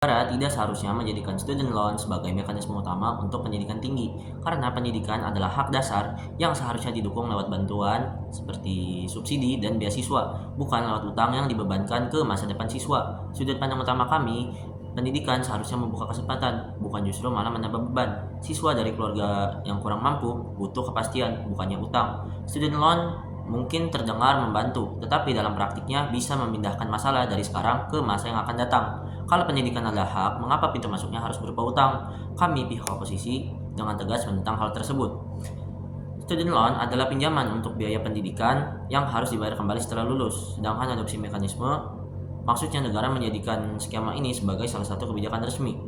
Negara tidak seharusnya menjadikan student loan sebagai mekanisme utama untuk pendidikan tinggi, karena pendidikan adalah hak dasar yang seharusnya didukung lewat bantuan seperti subsidi dan beasiswa, bukan lewat utang yang dibebankan ke masa depan siswa. Sudut pandang utama kami, pendidikan seharusnya membuka kesempatan, bukan justru malah menambah beban. Siswa dari keluarga yang kurang mampu butuh kepastian, bukannya utang. Student loan mungkin terdengar membantu, tetapi dalam praktiknya bisa memindahkan masalah dari sekarang ke masa yang akan datang. Kalau pendidikan adalah hak, mengapa pintu masuknya harus berupa utang? Kami pihak oposisi dengan tegas menentang hal tersebut. Student loan adalah pinjaman untuk biaya pendidikan yang harus dibayar kembali setelah lulus. Sedangkan adopsi mekanisme, maksudnya negara menjadikan skema ini sebagai salah satu kebijakan resmi.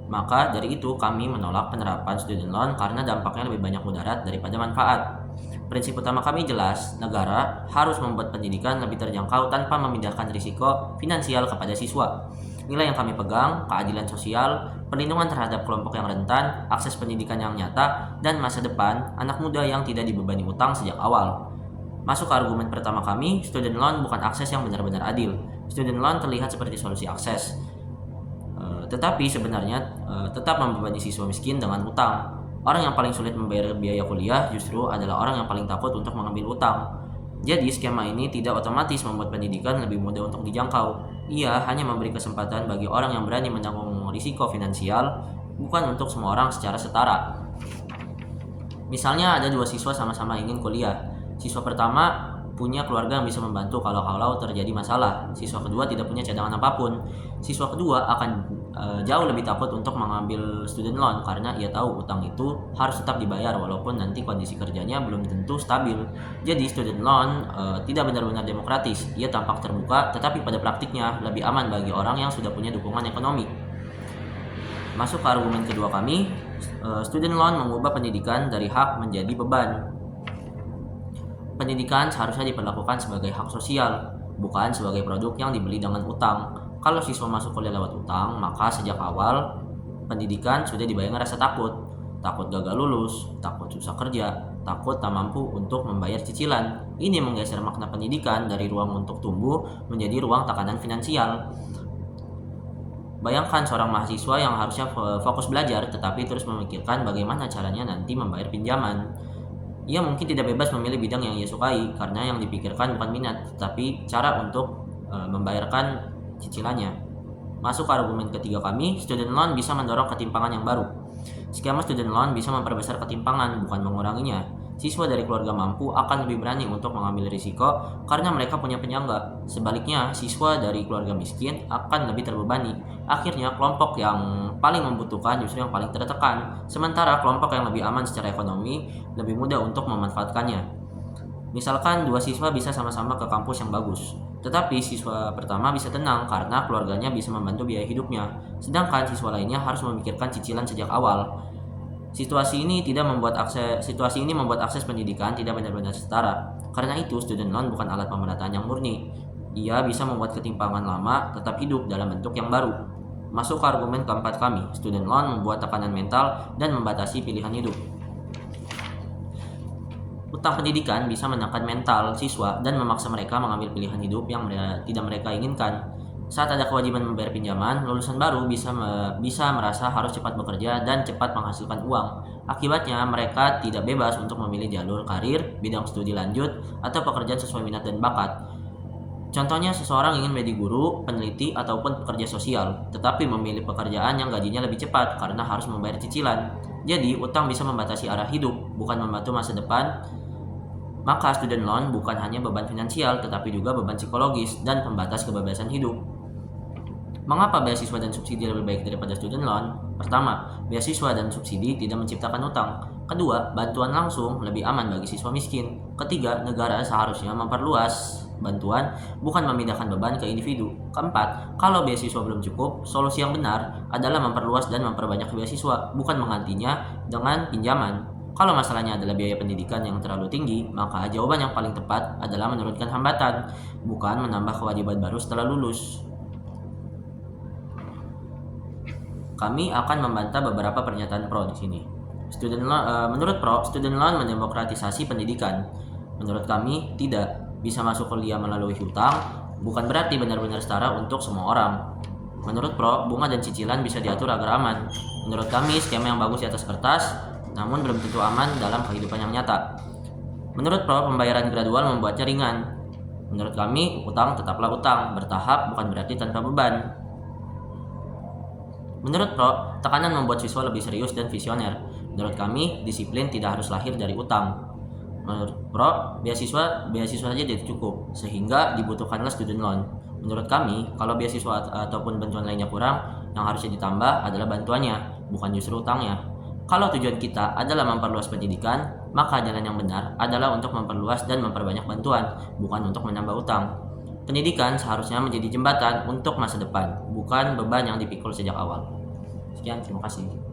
Maka dari itu kami menolak penerapan student loan karena dampaknya lebih banyak mudarat daripada manfaat. Prinsip utama kami jelas, negara harus membuat pendidikan lebih terjangkau tanpa memindahkan risiko finansial kepada siswa. Nilai yang kami pegang, keadilan sosial, perlindungan terhadap kelompok yang rentan, akses pendidikan yang nyata, dan masa depan anak muda yang tidak dibebani utang sejak awal. Masuk ke argumen pertama kami, student loan bukan akses yang benar-benar adil. Student loan terlihat seperti solusi akses, tetapi sebenarnya tetap membebani siswa miskin dengan utang. Orang yang paling sulit membayar biaya kuliah justru adalah orang yang paling takut untuk mengambil utang. Jadi skema ini tidak otomatis membuat pendidikan lebih mudah untuk dijangkau. Ia hanya memberi kesempatan bagi orang yang berani menanggung risiko finansial, bukan untuk semua orang secara setara. Misalnya ada dua siswa sama-sama ingin kuliah. Siswa pertama punya keluarga yang bisa membantu kalau terjadi masalah. Siswa kedua tidak punya cadangan apapun. Siswa kedua akan jauh lebih takut untuk mengambil student loan karena ia tahu utang itu harus tetap dibayar walaupun nanti kondisi kerjanya belum tentu stabil. Jadi student loan tidak benar-benar demokratis. Ia tampak terbuka, tetapi pada praktiknya lebih aman bagi orang yang sudah punya dukungan ekonomi. Masuk ke argumen kedua kami, student loan mengubah pendidikan dari hak menjadi beban. Pendidikan seharusnya diperlakukan sebagai hak sosial, bukan sebagai produk yang dibeli dengan utang. Kalau siswa masuk kuliah lewat utang, maka sejak awal pendidikan sudah dibayangkan rasa takut. Takut gagal lulus, takut susah kerja, takut tak mampu untuk membayar cicilan. Ini menggeser makna pendidikan dari ruang untuk tumbuh menjadi ruang tekanan finansial. Bayangkan seorang mahasiswa yang harusnya fokus belajar tetapi terus memikirkan bagaimana caranya nanti membayar pinjaman. Ia mungkin tidak bebas memilih bidang yang ia sukai karena yang dipikirkan bukan minat, tetapi cara untuk membayarkan cicilannya. Masuk ke argumen ketiga kami, student loan bisa mendorong ketimpangan yang baru. Skema student loan bisa memperbesar ketimpangan, bukan menguranginya. Siswa dari keluarga mampu akan lebih berani untuk mengambil risiko karena mereka punya penyangga. Sebaliknya, siswa dari keluarga miskin akan lebih terbebani. Akhirnya, kelompok yang paling membutuhkan justru yang paling tertekan, sementara kelompok yang lebih aman secara ekonomi lebih mudah untuk memanfaatkannya. Misalkan dua siswa bisa sama-sama ke kampus yang bagus, tetapi siswa pertama bisa tenang karena keluarganya bisa membantu biaya hidupnya, sedangkan siswa lainnya harus memikirkan cicilan sejak awal. Situasi ini membuat akses pendidikan tidak benar-benar setara. Karena itu, student loan bukan alat pemerataan yang murni. Ia bisa membuat ketimpangan lama tetap hidup dalam bentuk yang baru. Masuk ke argumen keempat kami, student loan membuat tekanan mental dan membatasi pilihan hidup. Utang pendidikan bisa menekan mental siswa dan memaksa mereka mengambil pilihan hidup yang tidak mereka inginkan. Saat ada kewajiban membayar pinjaman, lulusan baru bisa merasa harus cepat bekerja dan cepat menghasilkan uang. Akibatnya, mereka tidak bebas untuk memilih jalur karir, bidang studi lanjut, atau pekerjaan sesuai minat dan bakat. Contohnya, seseorang ingin menjadi guru, peneliti, ataupun pekerja sosial, tetapi memilih pekerjaan yang gajinya lebih cepat karena harus membayar cicilan. Jadi, utang bisa membatasi arah hidup, bukan membantu masa depan. Maka student loan bukan hanya beban finansial, tetapi juga beban psikologis dan pembatas kebebasan hidup. Mengapa beasiswa dan subsidi lebih baik daripada student loan? Pertama, beasiswa dan subsidi tidak menciptakan utang. Kedua, bantuan langsung lebih aman bagi siswa miskin. Ketiga, negara seharusnya memperluas bantuan, bukan memindahkan beban ke individu. Keempat, kalau beasiswa belum cukup, solusi yang benar adalah memperluas dan memperbanyak beasiswa, bukan menggantinya dengan pinjaman. Kalau masalahnya adalah biaya pendidikan yang terlalu tinggi, maka jawaban yang paling tepat adalah menurunkan hambatan, bukan menambah kewajiban baru setelah lulus. Kami akan membantah beberapa pernyataan pro di sini. Menurut pro, student loan mendemokratisasi pendidikan. Menurut kami, tidak. Bisa masuk kuliah melalui hutang bukan berarti benar-benar setara untuk semua orang. Menurut Pro, bunga dan cicilan bisa diatur agar aman. Menurut kami, skema yang bagus di atas kertas, namun belum tentu aman dalam kehidupan yang nyata. Menurut Pro, pembayaran gradual membuatnya ringan. Menurut kami, utang tetaplah utang, bertahap bukan berarti tanpa beban. Menurut Pro, tekanan membuat siswa lebih serius dan visioner. Menurut kami, disiplin tidak harus lahir dari utang. Menurut Pro, beasiswa saja tidak cukup, sehingga dibutuhkanlah student loan. Menurut kami, kalau beasiswa ataupun bantuan lainnya kurang, yang harusnya ditambah adalah bantuannya, bukan justru utangnya. Kalau tujuan kita adalah memperluas pendidikan, maka jalan yang benar adalah untuk memperluas dan memperbanyak bantuan, bukan untuk menambah utang. Pendidikan seharusnya menjadi jembatan untuk masa depan, bukan beban yang dipikul sejak awal. Sekian, terima kasih.